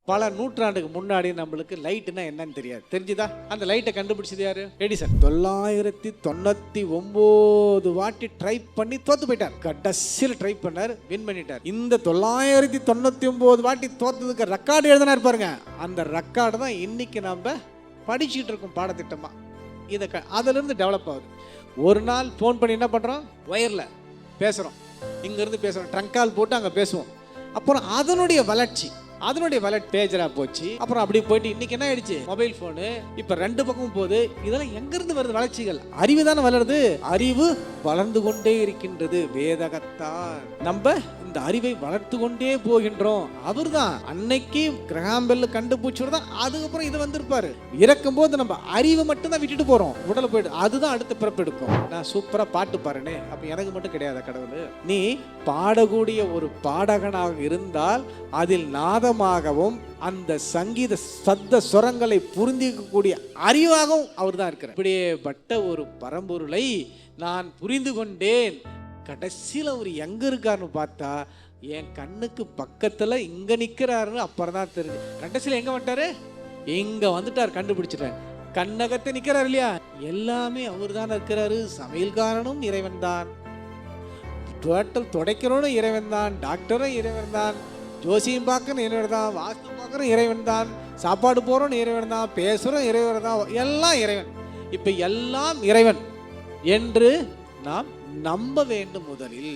பல நூற்றாண்டுக்கு முன்னாடி நம்மளுக்கு லைட்னா என்னன்னு தெரியாது. தெரிஞ்சுதா? அந்த லைட்டை கண்டுபிடிச்சது யாரு? எடிசன். 999 வாட்டி ட்ரை பண்ணி தோத்து போயிட்டார். கடைசியில் ட்ரை பண்ணார், வின் பண்ணிட்டார். இந்த 999 வாட்டி தோத்ததுக்கு ரெக்கார்டு எழுதினார் பாருங்க. அந்த ரெக்கார்டு தான் இன்னைக்கு நம்ம படிச்சுட்டு இருக்கோம் பாடத்திட்டமா. இதை அதிலிருந்து டெவலப் ஆகுது. ஒரு நாள் ஃபோன் பண்ணி என்ன பண்ணுறோம்? ஒயரில் பேசுகிறோம், இங்கேருந்து பேசுகிறோம், ட்ரங்க் கால் போட்டு அங்கே பேசுவோம். அப்புறம் அதனுடைய வளர்ச்சி பேஜரா போச்சு. அப்புறம் அப்படி போயிட்டு இன்னைக்கு என்ன ஆயிடுச்சு? Mobile phone. இப்ப ரெண்டு பக்கமும் போகுது. இதெல்லாம் எங்க இருந்து வருது? வளர்ச்சிகள். அறிவு தானே வளருது. அறிவு வளர்ந்து கொண்டே இருக்கின்றது. வேதகத்தான் நம்ம இந்த அறிவை வளர்த்து கொண்டே போகின்றோம். அவர் தான் அன்னைக்கு கிரஹாம் பெல் கண்டுபிடிச்சவர் தான். அதுக்கப்புறம் இது வந்திருப்பாரு. இறக்கும் போது நம்ம அறிவை மட்டும் தான் விட்டுட்டு போறோம். உடலை போயிட்டு அதுதான் அடுத்த பிறப்பெடுக்கும். நான் சூப்பரா பாட்டு பாருனே, அப்ப எனக்கு மட்டும் கிடையாது கடவுள். நீ பாடக்கூடிய ஒரு பாடகனாக இருந்தால் அதில் நாதமாகவும் அந்த சங்கீத சத்த சுரங்களை புரிந்திக்கக்கூடிய அறிவாகவும் அவர் தான் இருக்கிறார். இப்படியே பட்ட ஒரு பரம்பொருளை நான் புரிந்து கொண்டேன். கடைசியில் அவர் எங்க இருக்காருன்னு பார்த்தா என் கண்ணுக்கு பக்கத்துல இங்க நிக்கிறாருன்னு அப்புறம் தான் தெரிஞ்சு. கடைசியில் எங்க வந்துட்டாரு? இங்க வந்துட்டார், கண்டுபிடிச்சிட்டார். கண்ணகத்தை நிக்கிறாரு இல்லையா? எல்லாமே அவர் தான் இருக்கிறாரு. சமையல்காரனும் இறைவன் தான், டோட்டல் துடைக்கிறவனும் இறைவன் தான், டாக்டரும் இறைவன் தான், ஜோசியம் பார்க்கணும் இறைவன் தான், வாஸ்து பார்க்கணும் இறைவன் தான், சாப்பாடு போறோம் இறைவன் தான், பேசுறோம் இறைவன் தான், எல்லாம் இறைவன். இப்ப எல்லாம் இறைவன் என்று நாம் நம்ப வேண்டும் முதலில்.